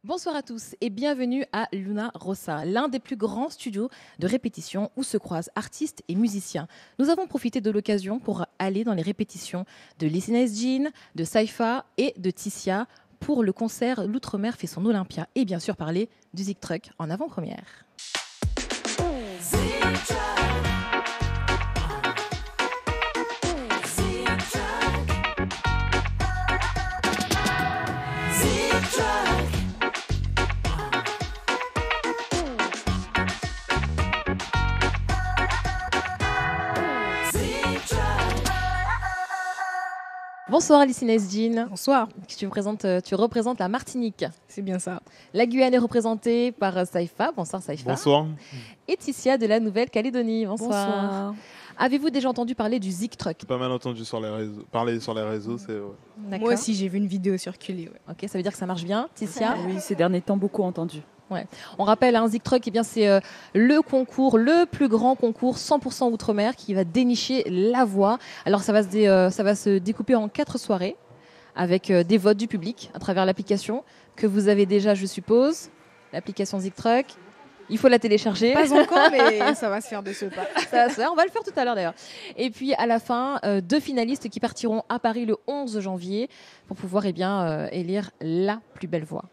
Bonsoir à tous et bienvenue à Luna Rossa, l'un des plus grands studios de répétition où se croisent artistes et musiciens. Nous avons profité de l'occasion pour aller dans les répétitions de Listener Jean, de Saifa et de Tissia pour le concert L'Outre-mer fait son Olympia et bien sûr parler du Zik Truck en avant-première. Bonsoir Listener Jean. Bonsoir. Tu représentes la Martinique. C'est bien ça. La Guyane est représentée par Saifa. Bonsoir Saifa. Bonsoir. Et Tissia de la Nouvelle-Calédonie. Bonsoir. Bonsoir. Avez-vous déjà entendu parler du Zik Truck? J'ai pas mal entendu parler sur les réseaux. D'accord. Moi aussi, j'ai vu une vidéo circuler. Ouais. Ok, ça veut dire que ça marche bien, Tissia. Oui, ces derniers temps, beaucoup entendu. Ouais. On rappelle, Zik Truck, eh bien, c'est le concours, le plus grand concours 100% Outre-mer qui va dénicher la voix. Alors, ça va se découper en 4 soirées avec des votes du public à travers l'application que vous avez déjà, je suppose, l'application Zik Truck. Il faut la télécharger. Pas encore, mais ça va se faire de ce pas. Ça va se faire. On va le faire tout à l'heure d'ailleurs. Et puis à la fin, 2 finalistes qui partiront à Paris le 11 janvier pour pouvoir élire la plus belle voix.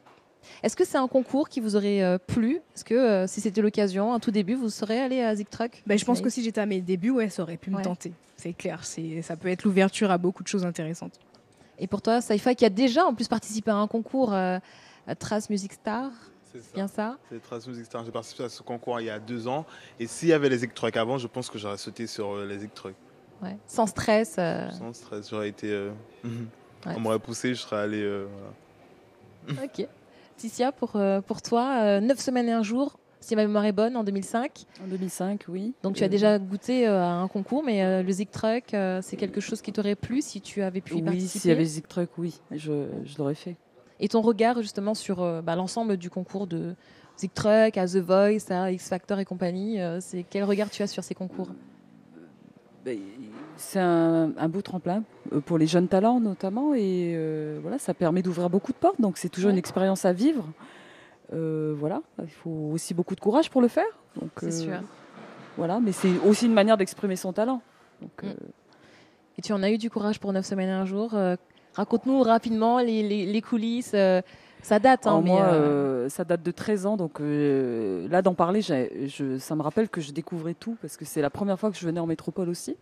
Est-ce que c'est un concours qui vous aurait plu? Est-ce que si c'était l'occasion, un tout début, vous seriez allé à Zik Truck? Je pense que si j'étais à mes débuts, ça aurait pu me tenter. C'est clair. Ça peut être l'ouverture à beaucoup de choses intéressantes. Et pour toi, Saifa, qui a déjà en plus participé à un concours Trace Music Star, c'est bien ça? C'est Trace Music Star. J'ai participé à ce concours il y a 2 ans. Et s'il y avait les Zik Truck avant, je pense que j'aurais sauté sur les Zik Truck. Ouais. Sans stress. Sans stress, j'aurais été. On m'aurait poussé, je serais allé. Voilà. Ok. Tissia, pour toi, 9 semaines et un jour, si ma mémoire est bonne, en 2005. En 2005, oui. Donc tu as déjà goûté à un concours, mais le Zik Truck, c'est quelque chose qui t'aurait plu si tu avais pu y participer? Oui, s'il y avait Zik Truck, oui, je l'aurais fait. Et ton regard justement sur l'ensemble du concours de Zik Truck, à The Voice, à X Factor et compagnie, c'est quel regard tu as sur ces concours? C'est un beau tremplin pour les jeunes talents notamment, et voilà, ça permet d'ouvrir beaucoup de portes, donc c'est toujours une expérience à vivre. Voilà, il faut aussi beaucoup de courage pour le faire. C'est sûr. Voilà, mais c'est aussi une manière d'exprimer son talent. Donc, Et tu en as eu du courage pour 9 semaines et un jour. Raconte-nous rapidement les coulisses. Ça date, hein, moi, ça date de 13 ans, donc là d'en parler, ça me rappelle que je découvrais tout, parce que c'est la première fois que je venais en métropole aussi.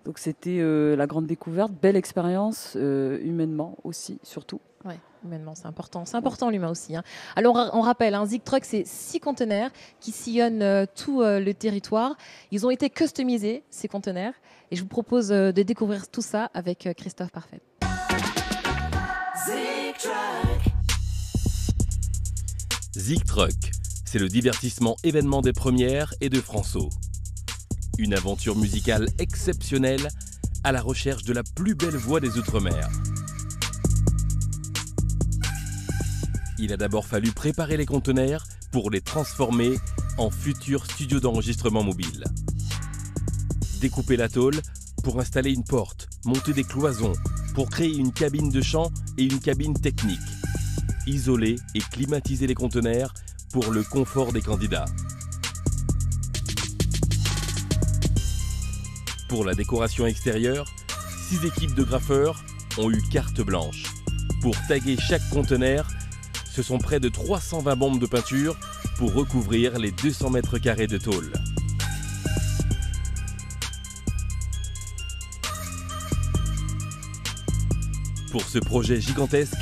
Donc c'était la grande découverte, belle expérience, humainement aussi, surtout. Oui, humainement, c'est important. C'est important l'humain aussi. Hein. Alors on rappelle, Zik Truck, c'est 6 conteneurs qui sillonnent tout le territoire. Ils ont été customisés, ces conteneurs, et je vous propose de découvrir tout ça avec Christophe Parfait. Zik Truck. Zik Truck, c'est le divertissement événement des premières et de François. Une aventure musicale exceptionnelle à la recherche de la plus belle voix des Outre-mer. Il a d'abord fallu préparer les conteneurs pour les transformer en futurs studios d'enregistrement mobile. Découper la tôle pour installer une porte, monter des cloisons, pour créer une cabine de chant et une cabine technique. Isoler et climatiser les conteneurs pour le confort des candidats. Pour la décoration extérieure, 6 équipes de graffeurs ont eu carte blanche. Pour taguer chaque conteneur, ce sont près de 320 bombes de peinture pour recouvrir les 200 mètres carrés de tôle. Pour ce projet gigantesque,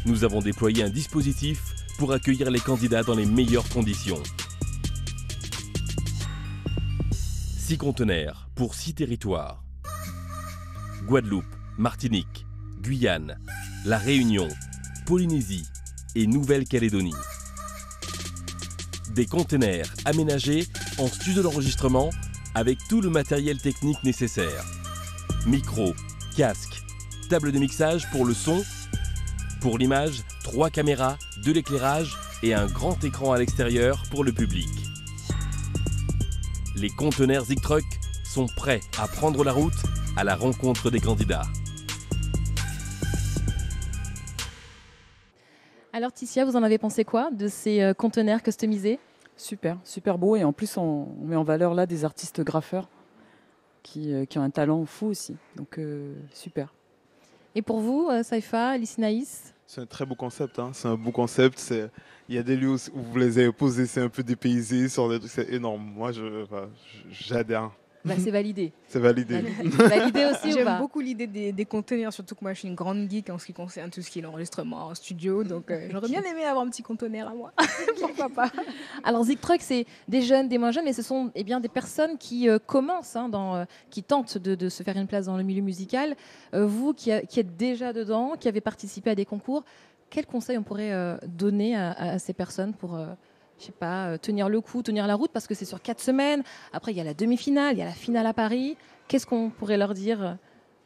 nous avons déployé un dispositif pour accueillir les candidats dans les meilleures conditions. 6 conteneurs pour 6 territoires. Guadeloupe, Martinique, Guyane, La Réunion, Polynésie et Nouvelle-Calédonie. Des conteneurs aménagés en studio d'enregistrement avec tout le matériel technique nécessaire. Micro, casque, table de mixage pour le son. Pour l'image, 3 caméras, de l'éclairage et un grand écran à l'extérieur pour le public. Les conteneurs Zik Truck sont prêts à prendre la route à la rencontre des candidats. Alors Ticia, vous en avez pensé quoi de ces conteneurs customisés? Super, super beau. Et en plus, on met en valeur là des artistes graffeurs qui ont un talent fou aussi. Donc, super. Et pour vous, Saifa, Lysinaïs? C'est un très beau concept, hein. C'est un beau concept. Il y a des lieux où vous les avez posés, c'est un peu dépaysé, sur des trucs, c'est énorme. Moi, j'adhère. Bah, c'est validé. C'est validé. Validé aussi ou J'aime pas? beaucoup l'idée des conteneurs, surtout que moi je suis une grande geek en ce qui concerne tout ce qui est l'enregistrement en studio. Donc j'aurais bien aimé avoir un petit conteneur à moi. Pourquoi pas? Alors Zik Truck, c'est des jeunes, des moins jeunes, mais ce sont bien des personnes qui commencent, qui tentent de se faire une place dans le milieu musical. Vous qui êtes déjà dedans, qui avez participé à des concours, quels conseils on pourrait donner à ces personnes pour, je sais pas, tenir le coup, tenir la route, parce que c'est sur 4 semaines. Après, il y a la demi-finale, il y a la finale à Paris. Qu'est-ce qu'on pourrait leur dire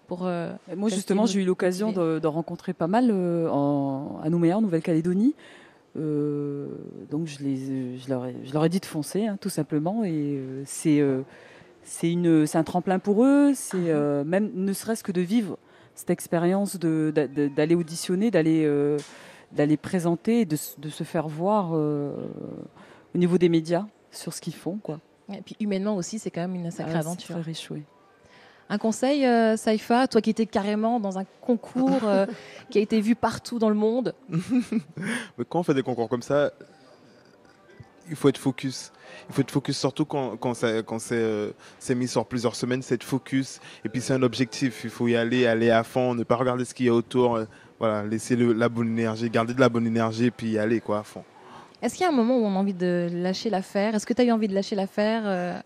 pour Moi, justement, j'ai eu l'occasion de rencontrer pas mal à Nouméa, en Nouvelle-Calédonie. Donc, je leur ai dit de foncer, hein, tout simplement. Et c'est un tremplin pour eux. C'est même ne serait-ce que de vivre cette expérience d'aller auditionner, d'aller présenter, et de se faire voir au niveau des médias sur ce qu'ils font, quoi. Et puis humainement aussi, c'est quand même une sacrée aventure. C'est très riche, oui. Un conseil, Saifa, toi qui étais carrément dans un concours qui a été vu partout dans le monde. Mais quand on fait des concours comme ça, il faut être focus. Il faut être focus surtout quand c'est mis sur plusieurs semaines, c'est être focus. Et puis c'est un objectif, il faut y aller à fond, ne pas regarder ce qu'il y a autour. Voilà, laisser la bonne énergie, garder de la bonne énergie et puis y aller quoi, à fond. Est-ce qu'il y a un moment où on a envie de lâcher l'affaire? Est-ce que tu as eu envie de lâcher l'affaire?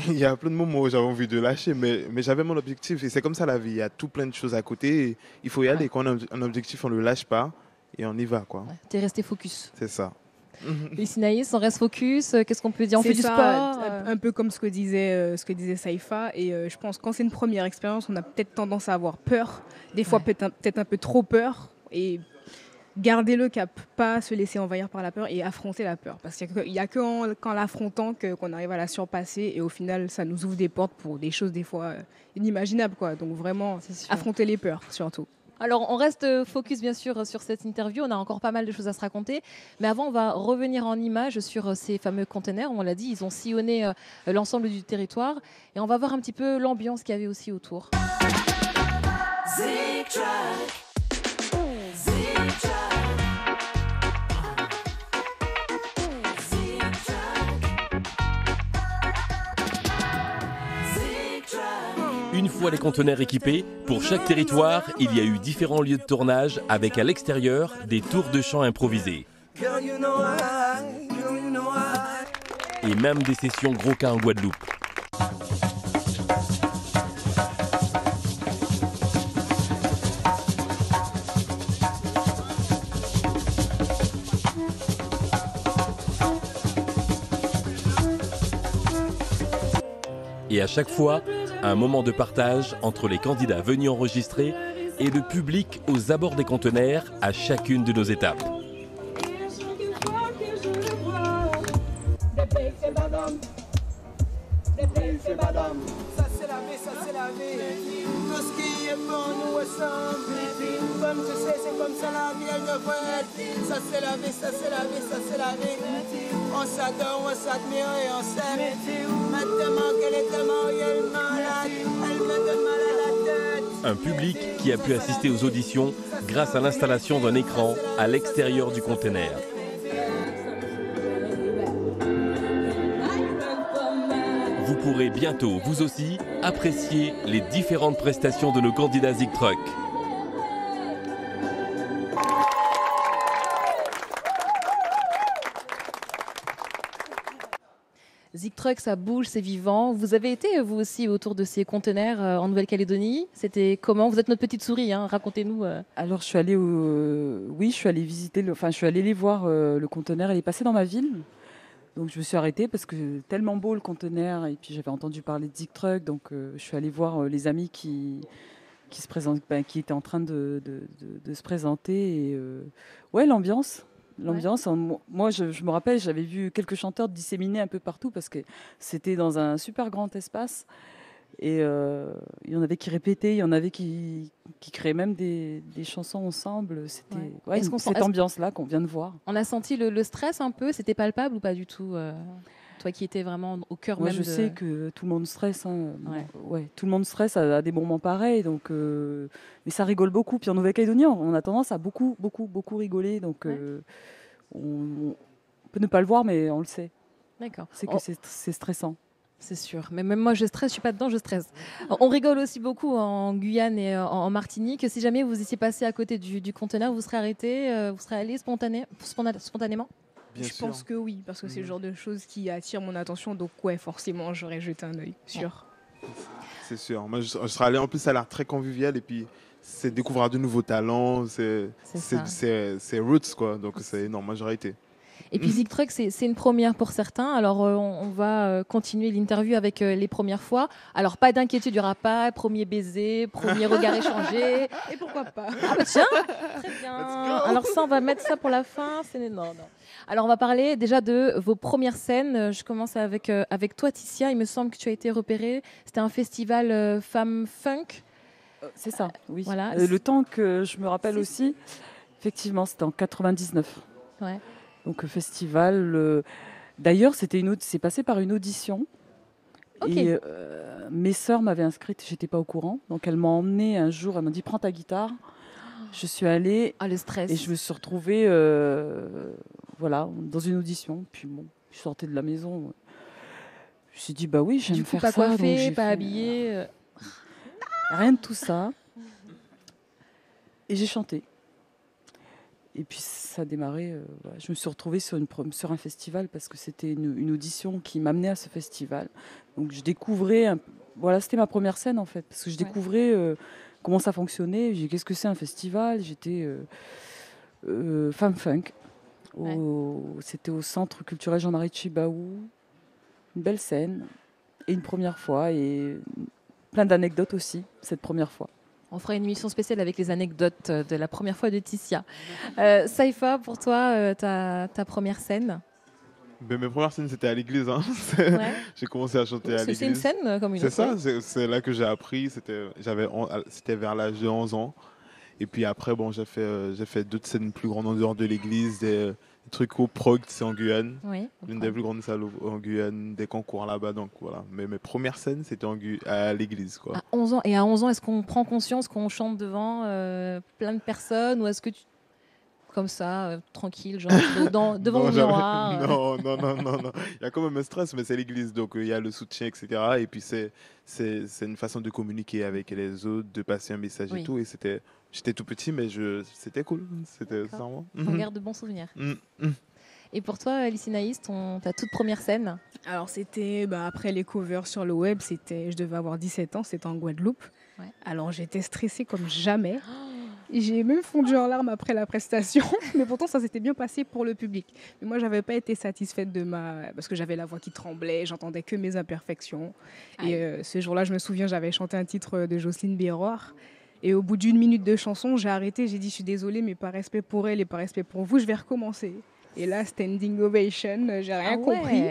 Il y a plein de moments où j'avais envie de lâcher, mais j'avais mon objectif. Et c'est comme ça la vie, il y a tout plein de choses à côté. Et il faut y aller. Quand on a un objectif, on ne le lâche pas et on y va, quoi. Ouais, tu es resté focus. C'est ça. Et Sinaïs, on reste focus. Qu'est-ce qu'on peut dire? On fait du sport. Un peu comme ce que disait Saifa. Et je pense que quand c'est une première expérience, on a peut-être tendance à avoir peur. Des fois, peut-être un peu trop peur. Et garder le cap, pas se laisser envahir par la peur et affronter la peur. Parce qu'il n'y a qu'en l'affrontant qu'on arrive à la surpasser. Et au final, ça nous ouvre des portes pour des choses des fois inimaginables, quoi. Donc vraiment, affronter les peurs, surtout. Alors, on reste focus, bien sûr, sur cette interview. On a encore pas mal de choses à se raconter. Mais avant, on va revenir en images sur ces fameux containers. On l'a dit, ils ont sillonné l'ensemble du territoire. Et on va voir un petit peu l'ambiance qu'il y avait aussi autour. Zik Truck. Zik Truck. Une fois les conteneurs équipés, pour chaque territoire, il y a eu différents lieux de tournage avec à l'extérieur des tours de chant improvisés. Et même des sessions gros cas en Guadeloupe. Et à chaque fois, un moment de partage entre les candidats venus enregistrer et le public aux abords des conteneurs à chacune de nos étapes. On s'adore, on s'admire et on s'aime. Maintenant qu'elle est tellement malade, elle me donne mal à la tête. Un public qui a pu assister aux auditions grâce à l'installation d'un écran à l'extérieur du conteneur. Vous pourrez bientôt, vous aussi, apprécier les différentes prestations de nos candidats Zik Truck. Zik Truck, ça bouge, c'est vivant. Vous avez été, vous aussi, autour de ces conteneurs en Nouvelle-Calédonie. C'était comment? Vous êtes notre petite souris, hein. Racontez-nous. Alors, je suis allée, je suis allée visiter, je suis allée les voir le conteneur. Il est passé dans ma ville. Donc, je me suis arrêtée parce que tellement beau le conteneur. Et puis, j'avais entendu parler de Zik Truck. Donc, je suis allée voir les amis qui se présentent, qui étaient en train de se présenter. Et ouais, l'ambiance. L'ambiance, moi je me rappelle, j'avais vu quelques chanteurs disséminés un peu partout parce que c'était dans un super grand espace. Et il y en avait qui répétaient, il y en avait qui créaient même des chansons ensemble. C'était cette ambiance-là qu'on vient de voir. On a senti le stress un peu, c'était palpable ou pas du tout toi qui étais vraiment au cœur même je sais que tout le monde stresse. Hein. Tout le monde stresse à des moments pareils. Donc, mais ça rigole beaucoup. Puis en Nouvelle-Calédonie, on a tendance à beaucoup, beaucoup, beaucoup rigoler. Donc on peut ne pas le voir, mais on le sait. D'accord. C'est que c'est stressant. C'est sûr. Mais même moi, je stresse, je suis pas dedans, je stresse. On rigole aussi beaucoup en Guyane et en Martinique. Si jamais vous étiez passé à côté du conteneur, vous serez arrêté, vous serez allé spontanément. Bien je sûr. pense que oui, parce que c'est le genre de choses qui attirent mon attention. Donc ouais, forcément, j'aurais jeté un œil, sûr. C'est sûr. Moi, je serais allé. En plus, ça a l'air très convivial et puis c'est découvrir de nouveaux talents. C'est roots quoi. Donc c'est énorme. Moi, j'aurais été. Et puis Zik Truck, c'est une première pour certains. Alors, on va continuer l'interview avec les premières fois. Alors, pas d'inquiétude, il n'y aura pas premier baiser, premier regard échangé. Et pourquoi pas? Ah bah tiens, très bien. Alors ça, on va mettre ça pour la fin. Non. Alors, on va parler déjà de vos premières scènes. Je commence avec toi, Ticia. Il me semble que tu as été repérée. C'était un festival Femmes Funk. C'est ça, oui. Voilà. Le temps que je me rappelle aussi, effectivement, c'était en 99. Ouais. Donc festival. D'ailleurs, c'est passé par une audition. Okay. Et mes sœurs m'avaient inscrite, j'étais pas au courant. Donc elles m'ont emmenée un jour, elles m'ont dit prends ta guitare. Je suis allée. Ah, le stress. Et je me suis retrouvée dans une audition. Puis bon, je sortais de la maison. Je me suis dit bah oui, j'aime faire pas ça. Coiffée, pas habillée. Rien de tout ça. Et j'ai chanté. Et puis ça a démarré. Je me suis retrouvée sur un festival parce que c'était une audition qui m'amenait à ce festival. Donc je découvrais. C'était ma première scène en fait, parce que je découvrais comment ça fonctionnait. J'ai dit qu'est-ce que c'est un festival. J'étais Femme Funk. C'était au Centre culturel Jean-Marie Tjibaou. Une belle scène et une première fois et plein d'anecdotes aussi cette première fois. On fera une émission spéciale avec les anecdotes de la première fois de Ticia. Saïfa, pour toi, ta première scène? Mes premières scènes, c'était à l'église. Hein. J'ai commencé à chanter à l'église. C'est une scène comme une autre. C'est ça, c'est là que j'ai appris. C'était vers l'âge de 11 ans. Et puis après, j'ai fait d'autres scènes plus grandes en dehors de l'église, des trucs au prog, c'est en Guyane. Oui, l'une des plus grandes salles en Guyane, des concours là-bas. Donc voilà. Mais mes premières scènes, c'était à l'église. Quoi. À 11 ans. Et à 11 ans, est-ce qu'on prend conscience qu'on chante devant plein de personnes ou est-ce que tu... Comme ça, tranquille, genre devant le miroir. Non. Il y a quand même un stress, mais c'est l'église, donc il y a le soutien, etc. Et puis c'est une façon de communiquer avec les autres, de passer un message et tout. Et j'étais tout petit, mais c'était cool. C'était vraiment. On garde de bons souvenirs. Et pour toi, Lysinaïs, ta toute première scène? Alors c'était après les covers sur le web, je devais avoir 17 ans, c'était en Guadeloupe. Ouais. Alors j'étais stressée comme jamais. J'ai même fondu en larmes après la prestation, mais pourtant ça s'était bien passé pour le public. Mais moi, j'avais pas été satisfaite parce que j'avais la voix qui tremblait, j'entendais que mes imperfections. Et ce jour-là, je me souviens, j'avais chanté un titre de Jocelyne Béroir. Et au bout d'1 minute de chanson, j'ai arrêté, j'ai dit je suis désolée, mais par respect pour elle et par respect pour vous, je vais recommencer. Et là, standing ovation, j'ai rien compris.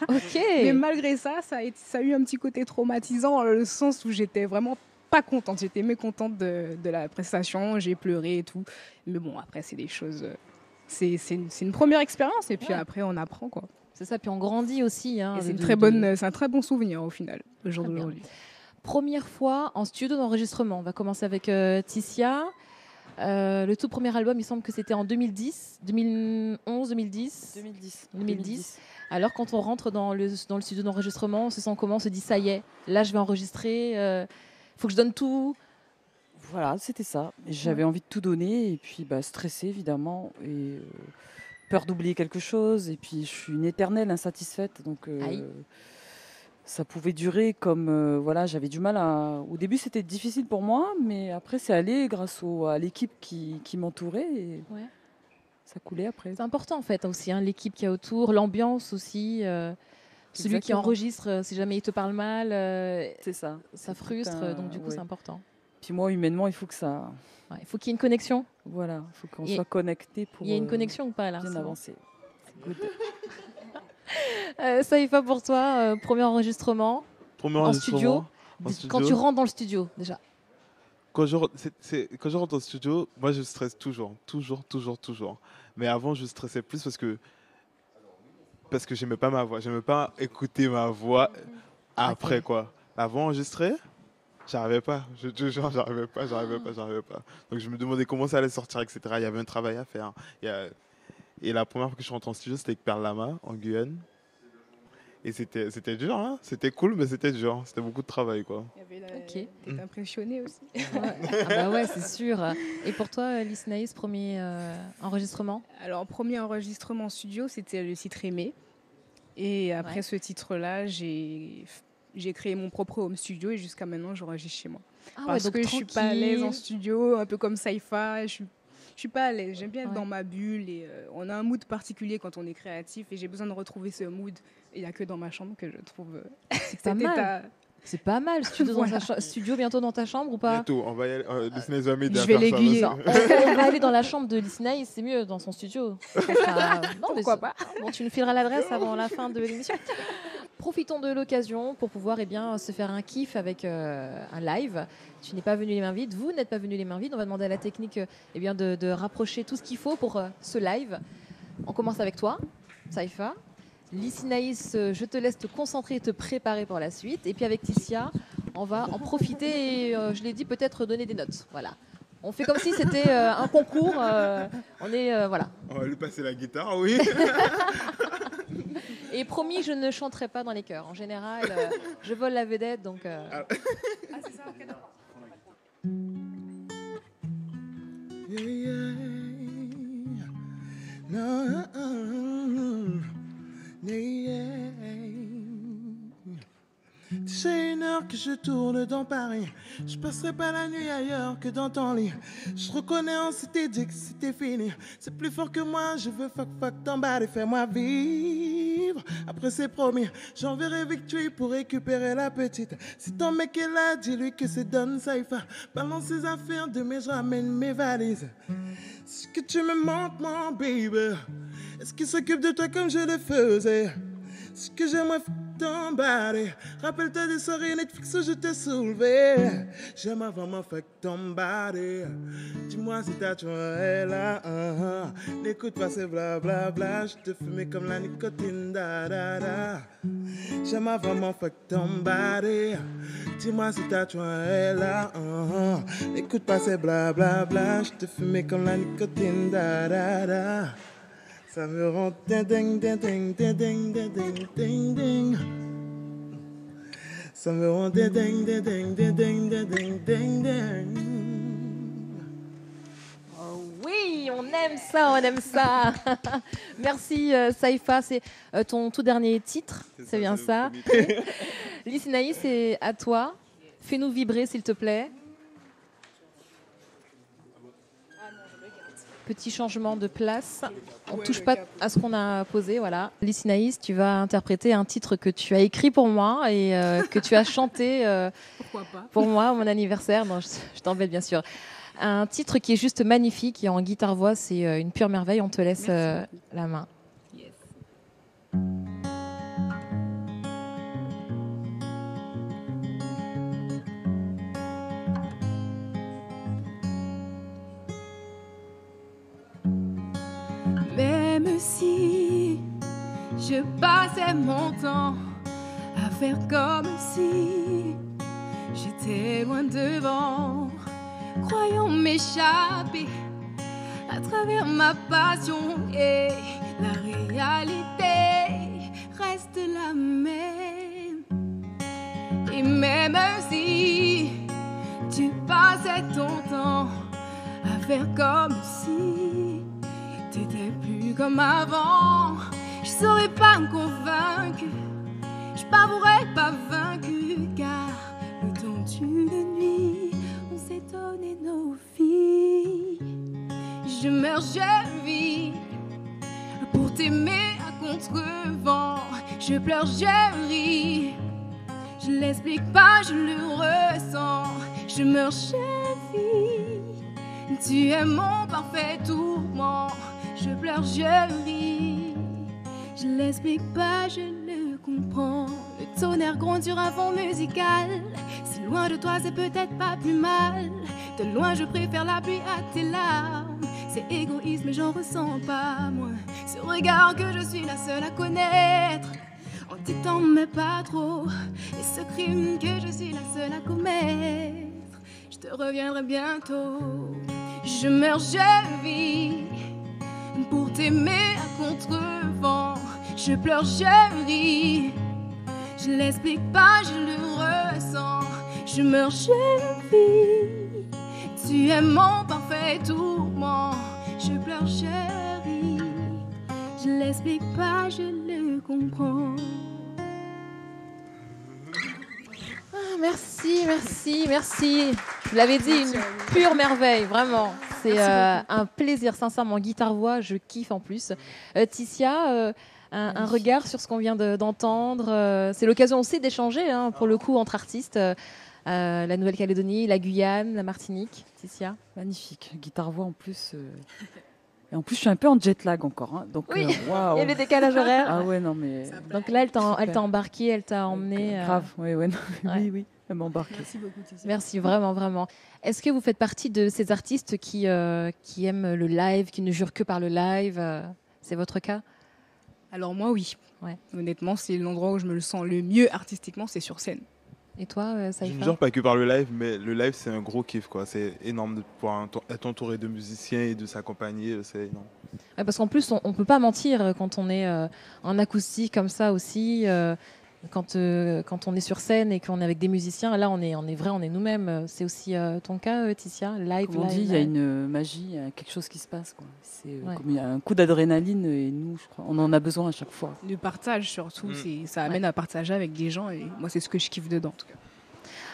Ok. Mais malgré ça, ça a eu un petit côté traumatisant, dans le sens où j'étais vraiment pas contente, j'étais mécontente de la prestation, j'ai pleuré et tout. Mais bon, après, c'est des choses... C'est une première expérience et puis après, on apprend, quoi. C'est ça, puis on grandit aussi. Hein, et c'est un très bon souvenir, au final, le jour d'aujourd'hui. Première fois en studio d'enregistrement. On va commencer avec Ticia. Le tout premier album, il semble que c'était en 2010, 2011, 2010. 2010. Alors, quand on rentre dans le studio d'enregistrement, on se sent comment? On se dit, ça y est, là, je vais enregistrer... faut que je donne tout. Voilà, c'était ça. J'avais envie de tout donner et puis stressée évidemment et peur d'oublier quelque chose et puis je suis une éternelle insatisfaite donc ça pouvait durer comme j'avais du mal à. Au début c'était difficile pour moi mais après c'est allé grâce à l'équipe qui m'entourait et ça coulait après. C'est important en fait aussi l'équipe qui est autour, l'ambiance aussi. Celui qui enregistre, si jamais il te parle mal, c'est ça. Ça frustre, donc du coup c'est important. Puis moi, humainement, il faut que ça... il faut qu'il y ait une connexion. Voilà, il faut qu'on soit connecté pour... Il y a une connexion ou pas là? Bien avancer. C'est good. Saïfa, pour toi, premier enregistrement en studio. En Quand studio, tu rentres dans le studio, déjà. quand quand je rentre au studio, moi je stresse toujours. Mais avant, je stressais plus parce que j'aimais pas ma voix. J'aimais pas écouter ma voix après, Ok. quoi. Avant, enregistrer, j'arrivais pas. Je te jure, j'arrivais pas. Donc je me demandais comment ça allait sortir, etc. Il y avait un travail à faire. Et la première fois que je suis rentré en studio, c'était avec Perle Lama, en Guyane. Et c'était dur, hein. C'était cool, mais c'était dur. C'était beaucoup de travail, quoi. Ok. T'es impressionné aussi. Ah bah ouais, c'est sûr. Et pour toi, Lysinaïs, premier enregistrement? Alors, premier enregistrement studio, c'était le titre Aimé. Et après Ouais. ce titre-là, j'ai créé mon propre home studio et jusqu'à maintenant, j'enregistre chez moi. Ah ouais, Parce donc que je suis pas à l'aise en tranquille. studio, un peu comme Saifa. Je suis pas à l'aise. J'aime bien être Ouais. dans ma bulle et on a un mood particulier quand on est créatif et j'ai besoin de retrouver ce mood. Il n'y a que dans ma chambre que je trouve C'est pas cet mal. état. C'est pas mal. Studio bientôt dans ta chambre ou pas? Bientôt, on va y aller. Disney va m'aider Je à vais faire ça. l'aiguiller. parce Non, que- on va aller dans la chambre de Lysinaïs, c'est mieux dans son studio. Non, mais Pourquoi pas? Bon, tu nous fileras l'adresse avant la fin de l'émission. Profitons de l'occasion pour pouvoir se faire un kiff avec un live. Tu n'es pas venu les mains vides, vous n'êtes pas venu les mains vides. On va demander à la technique de rapprocher tout ce qu'il faut pour ce live. On commence avec toi, Saifa. Lysinaïs, je te laisse te concentrer et te préparer pour la suite. Et puis avec Tissia, on va en profiter et, je l'ai dit, peut-être donner des notes. Voilà. On fait comme si c'était un concours. Voilà. On va lui passer la guitare, oui. Et promis, je ne chanterai pas dans les chœurs. En général, je vole la vedette, donc. Yeah, yeah. No, yeah. C'est une heure que je tourne dans Paris. Je passerai pas la nuit ailleurs que dans ton lit. Je reconnais, on s'était dit que c'était fini. C'est plus fort que moi, je veux fuck t'en bas et fais-moi vivre. Après c'est promis, j'enverrai Victory pour récupérer la petite. Si ton mec est là, dis-lui que c'est Don Saifa. Balance ses affaires, demain je ramène mes valises. Est-ce que tu me manques, mon baby? Est-ce qu'il s'occupe de toi comme je le faisais? Est-ce que j'aimerais ton body? Rappelle-toi des soirées Netflix où je t'ai soulevé. J'aimerais vraiment fuck ton body. Dis-moi si ta joie est là. N'écoute pas ces blablabla. Je te fumais comme la nicotine. Da, da, da. J'aimerais vraiment fuck ton body. Dis-moi si ta joie est là. N'écoute pas ces blablabla. Je te fumais comme la nicotine. Da, da, da. Ça me rend ding ding ding ding ding ding ding ding ding. Ça me rend ding ding ding ding ding ding ding ding. Oh oui, on aime ça. Merci, Saifa. C'est ton tout dernier titre. C'est bien ça. Lysinaïs, c'est à toi. Fais-nous vibrer, s'il te plaît. Petit changement de place. On ne touche pas à ce qu'on a posé. Voilà. Lysinaïs, tu vas interpréter un titre que tu as écrit pour moi et que tu as chanté Pourquoi pas? pour moi, mon anniversaire. Non, je t'embête bien sûr. Un titre qui est juste magnifique et en guitare-voix, c'est une pure merveille. On te laisse la main. Yes. Même si je passais mon temps à faire comme si j'étais loin devant, croyant m'échapper à travers ma passion, et la réalité reste la même. Et même si tu passais ton temps à faire comme si t'étais plus comme avant, je serais pas convaincue, je m'avouerais pas vaincue, car le temps d'une nuit, on s'est donné nos vies. Je meurs, je vis pour t'aimer à contre-vent. Je pleure, je ris, je l'explique pas, je le ressens. Je meurs, je vis, tu es mon parfait tourment. Je pleure, je ris, je l'explique pas, je le comprends. Le tonnerre gronde sur un fond musical, loin de toi, c'est peut-être pas plus mal. De loin, je préfère la pluie à tes larmes. C'est égoïste, mais j'en ressens pas moins. Ce regard que je suis la seule à connaître. En t'étant, mais pas trop. Et ce crime que je suis la seule à commettre. Je te reviendrai bientôt. Je meurs, je vis. Pour t'aimer à contre-vent. Je pleure, je ris. Je l'explique pas, je le ressens. Je meurs, je vis. Tu es mon parfait tourment. Je pleure, je ris. Je l'explique pas, je le comprends. Merci, merci, merci. Vous l'avez dit, une pure merveille, vraiment. C'est un plaisir, sincèrement. Guitare-voix, je kiffe en plus. Ticia, un regard sur ce qu'on vient d'entendre. C'est l'occasion aussi d'échanger, hein, pour le coup, entre artistes. La Nouvelle-Calédonie, la Guyane, la Martinique. Ticia. Magnifique. Guitare-voix en plus. Et en plus, je suis un peu en jet lag encore. Hein. Donc, Oui, waouh. il y a le décalage horaire. Ah ouais, non, mais. Donc là, elle t'a embarqué, elle t'a emmené. Grave, ouais, non, Ouais. oui, elle m'a embarqué. Merci beaucoup, Ticia. Merci, vraiment, vraiment. Est-ce que vous faites partie de ces artistes qui aiment le live, qui ne jurent que par le live C'est votre cas? Alors moi, oui. Ouais. Honnêtement, c'est l'endroit où je me le sens le mieux artistiquement, c'est sur scène. Et toi, Je ne Saïfa? jure pas que par le live, mais le live, c'est un gros kiff, quoi. C'est énorme de pouvoir être entouré de musiciens et de s'accompagner, c'est énorme. Ouais, parce qu'en plus, on peut pas mentir quand on est en acoustique comme ça aussi. Quand on est sur scène et qu'on est avec des musiciens, là, on est vrai, on est nous-mêmes. C'est aussi ton cas, Ticia? Live, Comme on live, dit, il y a live. une magie, il y a quelque chose qui se passe. Quoi. C'est Ouais. comme il y a un coup d'adrénaline et nous, je crois, on en a besoin à chaque fois. Le partage surtout, Mm. ça amène à partager avec des gens et moi, c'est ce que je kiffe dedans, en tout cas.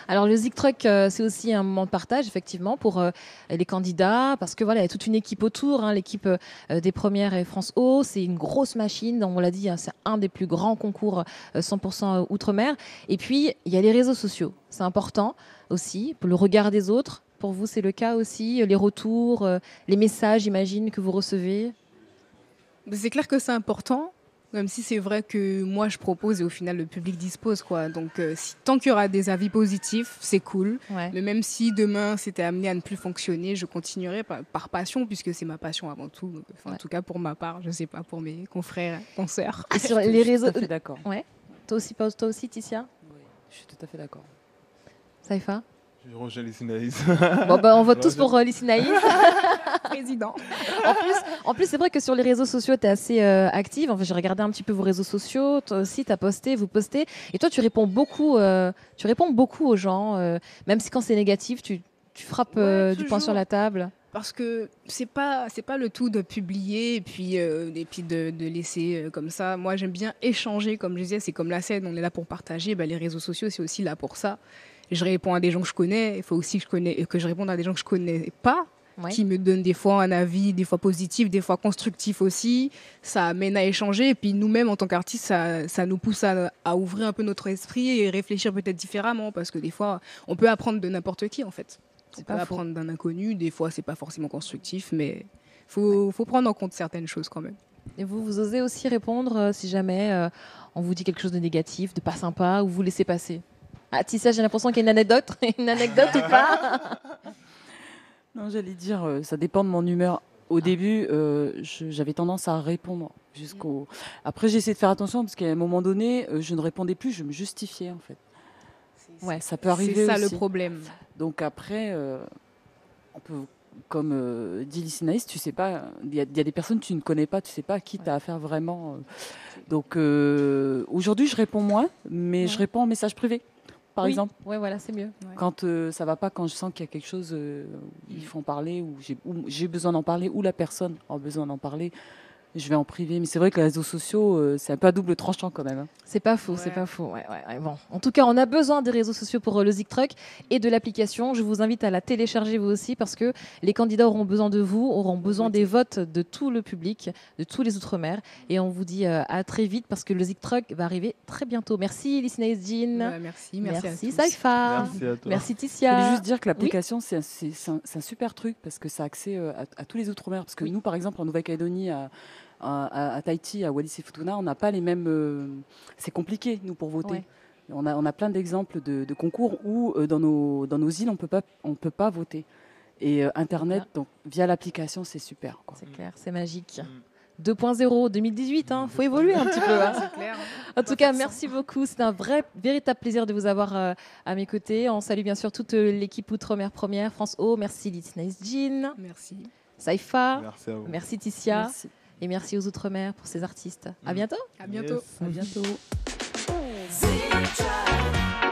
Alors le Zik Truck, c'est aussi un moment de partage effectivement pour les candidats, parce que voilà, il y a toute une équipe autour, hein, l'équipe des premières et France O, c'est une grosse machine, on l'a dit, hein, c'est un des plus grands concours 100% outre-mer. Et puis il y a les réseaux sociaux, c'est important aussi pour le regard des autres. Pour vous, c'est le cas aussi, les retours, les messages, j'imagine, que vous recevez. C'est clair que c'est important, même si c'est vrai que moi je propose et au final le public dispose, quoi. Donc tant qu'il y aura des avis positifs, c'est cool. Ouais. Mais même si demain c'était amené à ne plus fonctionner, je continuerai par passion, puisque c'est ma passion avant tout. Donc, Ouais. En tout cas pour ma part, je sais pas pour mes confrères, consoeurs. Et sur Je les suis réseaux, tout à fait d'accord. toi aussi, Ticia, Je suis tout à fait d'accord. Saïfa. Je rejoins les Sinaïs. Bon, bah, on vote tous pour Lissinaïs. Président. En plus, c'est vrai que sur les réseaux sociaux, tu es assez active. Enfin, j'ai regardé un petit peu vos réseaux sociaux. Toi aussi, tu as posté, vous postez. Et toi, tu réponds beaucoup aux gens. Même si quand c'est négatif, tu frappes Ouais, du poing toujours. sur la table. Parce que c'est pas le tout de publier et puis de laisser comme ça. Moi, j'aime bien échanger, comme je disais, c'est comme la scène, on est là pour partager. Ben, les réseaux sociaux, c'est aussi là pour ça. Je réponds à des gens que je connais. Il faut aussi que je réponde à des gens que je connais pas, Ouais. qui me donnent des fois un avis, des fois positif, des fois constructif aussi. Ça amène à échanger. Et puis nous-mêmes, en tant qu'artistes, ça nous pousse à ouvrir un peu notre esprit et réfléchir peut-être différemment. Parce que des fois, on peut apprendre de n'importe qui, en fait. On C'est peut pas faux. apprendre d'un inconnu. Des fois, c'est pas forcément constructif, mais faut prendre en compte certaines choses quand même. Et vous osez aussi répondre si jamais on vous dit quelque chose de négatif, de pas sympa, ou vous laissez passer. Ah, Tissa, j'ai l'impression qu'il y a une anecdote, une anecdote ou pas? Non, j'allais dire, ça dépend de mon humeur. Au début, j'avais tendance à répondre jusqu'au. Après, j'ai essayé de faire attention parce qu'à un moment donné, je ne répondais plus, je me justifiais en fait. Ouais. Ça peut arriver. C'est ça aussi. le problème. Donc après, on peut, comme dit Lissinaïs, tu sais pas, il y a des personnes que tu ne connais pas, tu sais pas à qui tu as affaire vraiment. Donc aujourd'hui, je réponds moins, mais je réponds en message privé, par exemple. Ouais, voilà, c'est mieux. Quand ça va pas, quand je sens qu'il y a quelque chose, il faut en parler, ou j'ai besoin d'en parler, ou la personne a besoin d'en parler, je vais en privé. Mais c'est vrai que les réseaux sociaux, c'est un peu à double tranchant quand même. Hein. C'est pas faux, c'est pas faux. Ouais. Bon. En tout cas, on a besoin des réseaux sociaux pour le Zik Truck et de l'application. Je vous invite à la télécharger vous aussi parce que les candidats auront besoin de vous, auront besoin des votes de tout le public, de tous les Outre-mer. Et on vous dit à très vite parce que le Zik Truck va arriver très bientôt. Merci Lissinaïs Jean. Ouais, merci à tous. Saïfa. Merci à toi. Merci Je Ticia. voulais juste dire que l'application, c'est un super truc parce que ça a accès à tous les Outre-mer. Parce que nous, par exemple, en Nouvelle-Calédonie, à Tahiti, à Wallis et Futuna, on n'a pas les mêmes. C'est compliqué, nous, pour voter. Ouais. On a plein d'exemples de concours où dans nos îles, on peut pas voter. Et Internet, donc, via l'application, c'est super, quoi. C'est clair, c'est magique. 2.0 2018, il faut évoluer un petit peu. Hein. C'est clair. En tout cas, merci beaucoup. C'était un véritable plaisir de vous avoir à mes côtés. On salue bien sûr toute l'équipe Outre-mer Première, France O. Merci It's Nice Jean. Merci. Saifa. Merci à vous. Merci Tissia. Merci. Et merci aux Outre-mer pour ces artistes. À bientôt. À bientôt. Yes. À bientôt. Zitra.